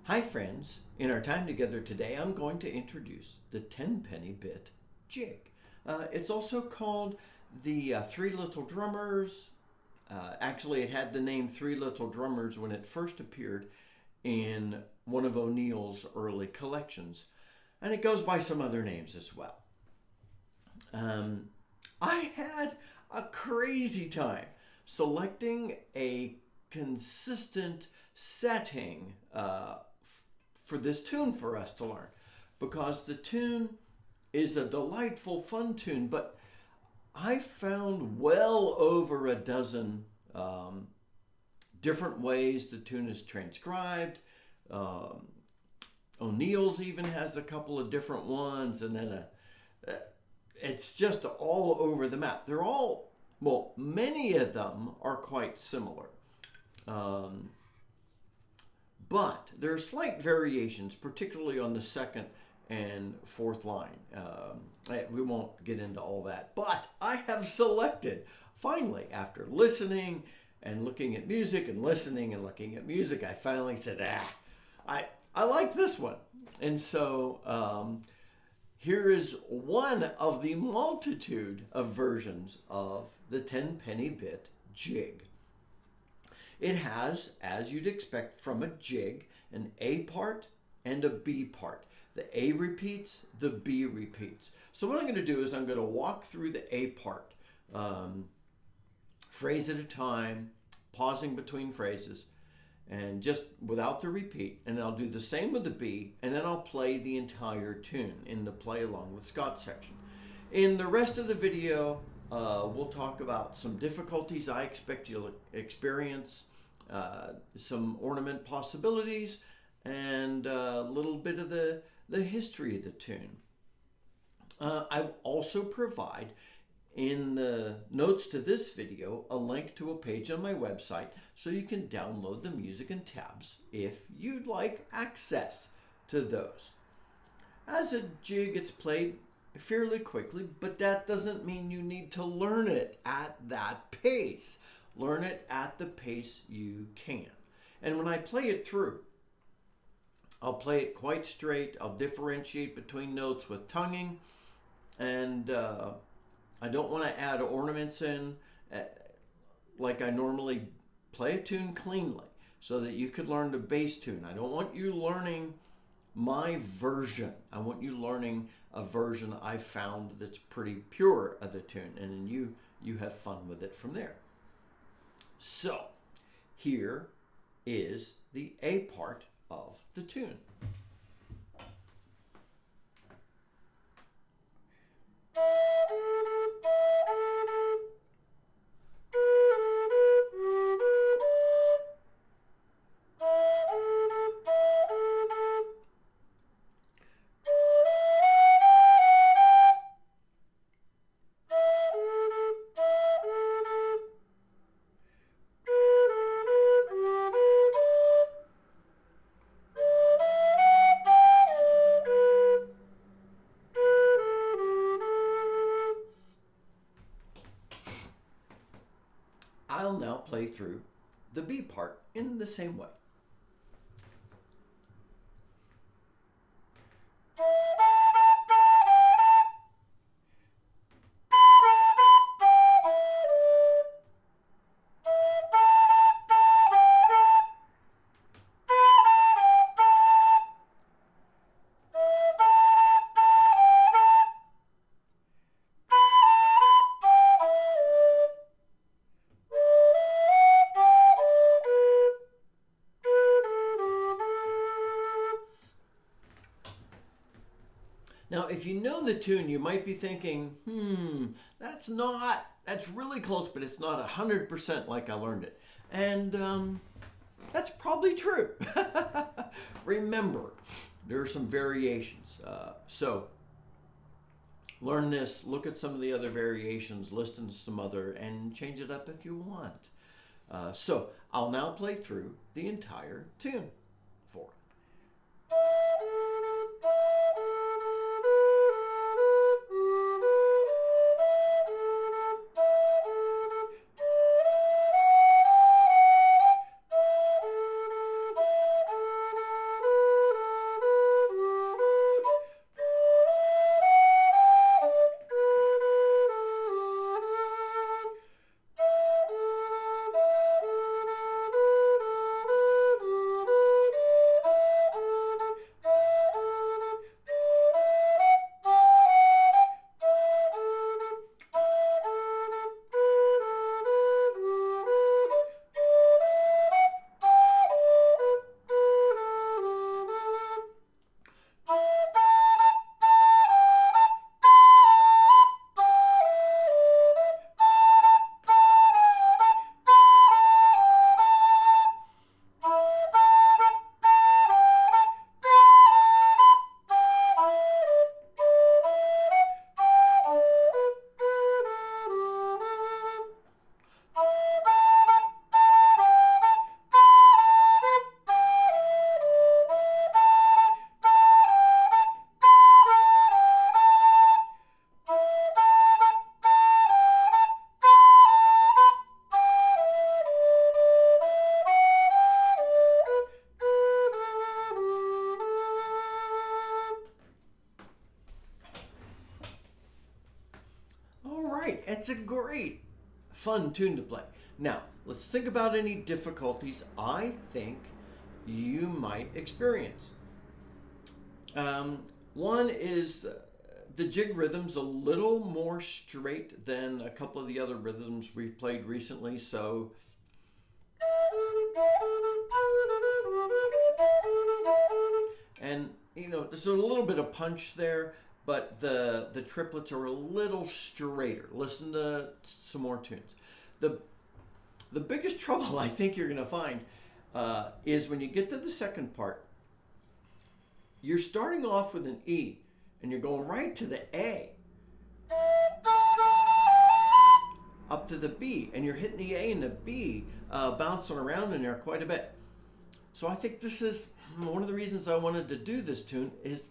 Hi friends, in our time together today I'm going to introduce the Tenpenny Bit jig. It's also called the Three Little Drummers. Actually it had the name Three Little Drummers when it first appeared in one of O'Neill's early collections, and it goes by some other names as well. I had a crazy time selecting a consistent setting for this tune for us to learn, because the tune is a delightful, fun tune, but I found well over a dozen different ways the tune is transcribed. O'Neill's even has a couple of different ones, and then it's just all over the map. They're all, well, many of them are quite similar. But there are slight variations, particularly on the second and fourth line. We won't get into all that. But I have selected, finally, after listening and looking at music and listening and looking at music, I finally said, I like this one. And so here is one of the multitude of versions of the Tenpenny Bit jig. It has, as you'd expect from a jig, an A part and a B part. The A repeats, the B repeats. So what I'm going to do is I'm going to walk through the A part, phrase at a time, pausing between phrases, and just without the repeat. And I'll do the same with the B, and then I'll play the entire tune in the play along with Scott section. In the rest of the video, we'll talk about some difficulties I expect you'll experience, some ornament possibilities, and a little bit of the history of the tune. I also provide in the notes to this video a link to a page on my website so you can download the music and tabs if you'd like access to those. As a jig, it's played fairly quickly, but that doesn't mean you need to learn it at that pace. Learn it at the pace you can. And when I play it through, I'll play it quite straight. I'll differentiate between notes with tonguing, and I don't want to add ornaments in like I normally play a tune cleanly so that you could learn the bass tune. I don't want you learning my version. I want you learning a version I found that's pretty pure of the tune, and then you have fun with it from there. So here is the A part of the tune. I'll now play through the B part in the same way. Now, if you know the tune, you might be thinking, that's really close, but it's not 100% like I learned it. And that's probably true. Remember, there are some variations. So learn this, look at some of the other variations, listen to some other, and change it up if you want. So I'll now play through the entire tune for it. it's a great, fun tune to play. Now, let's think about any difficulties I think you might experience. One is the jig rhythm's a little more straight than a couple of the other rhythms we've played recently, so and there's a little bit of punch there, but the triplets are a little straighter. Listen to some more tunes. The biggest trouble I think you're going to find is when you get to the second part. You're starting off with an E, and you're going right to the A, up to the B, and you're hitting the A and the B, bouncing around in there quite a bit. So I think this is one of the reasons I wanted to do this tune is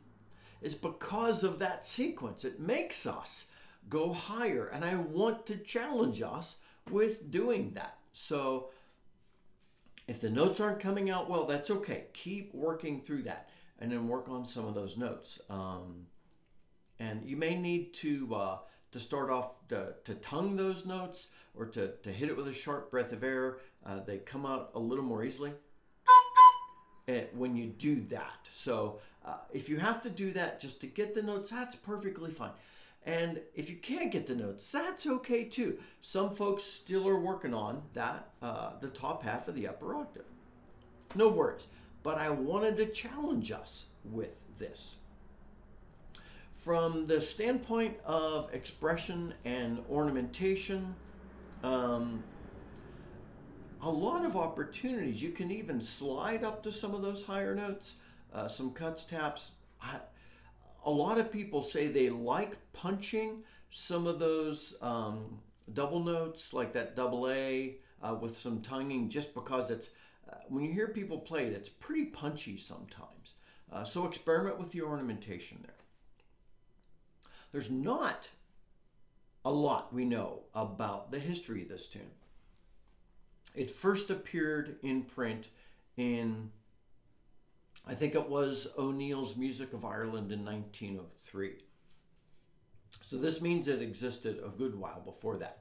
because of that sequence. It makes us go higher, and I want to challenge us with doing that. So if the notes aren't coming out well, that's okay. Keep working through that, and then work on some of those notes. And you may need to start off to tongue those notes, or to hit it with a sharp breath of air. They come out a little more easily when you do that. So if you have to do that just to get the notes, that's perfectly fine. And if you can't get the notes, that's okay too. Some folks still are working on that, the top half of the upper octave. No worries. But I wanted to challenge us with this. From the standpoint of expression and ornamentation, a lot of opportunities. You can even slide up to some of those higher notes, some cuts, taps. A lot of people say they like punching some of those double notes, like that double A, with some tonguing, just because it's, when you hear people play it, it's pretty punchy sometimes. So experiment with the ornamentation there. There's not a lot we know about the history of this tune. It first appeared in print in, I think it was O'Neill's Music of Ireland in 1903. So this means it existed a good while before that.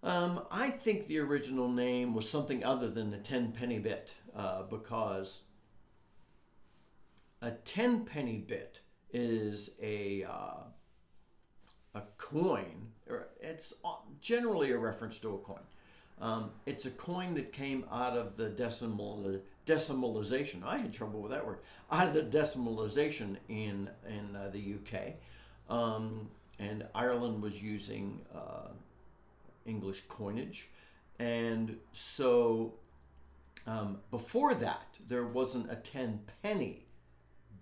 I think the original name was something other than the Tenpenny Bit, because a tenpenny bit is a coin, or it's generally a reference to a coin. It's a coin that came out of the decimalization. I had trouble with that word. Out of the decimalization in the UK, and Ireland was using English coinage, and so before that there wasn't a tenpenny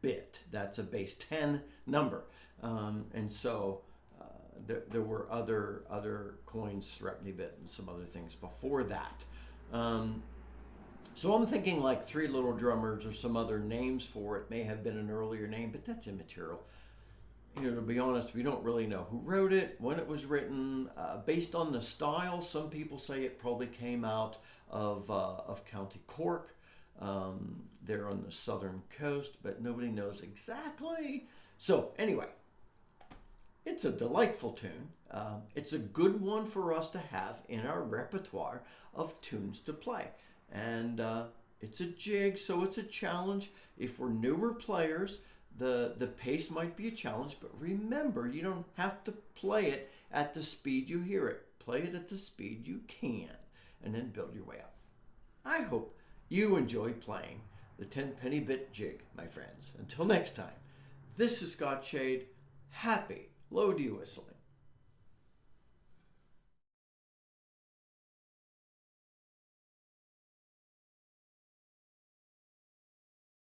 bit. That's a base 10 number, and so there were other coins, threepenny bit and some other things before that. So I'm thinking like Three Little Drummers or some other names for it may have been an earlier name, but that's immaterial. To be honest, we don't really know who wrote it, when it was written. Based on the style, some people say it probably came out of County Cork. They're on the southern coast, but nobody knows exactly. So anyway, it's a delightful tune. It's a good one for us to have in our repertoire of tunes to play. And it's a jig, so it's a challenge. If we're newer players, the pace might be a challenge, but remember, you don't have to play it at the speed you hear it. Play it at the speed you can, and then build your way up. I hope you enjoy playing the Tenpenny Bit jig, my friends. Until next time, this is Scott Shade. Happy low D whistling.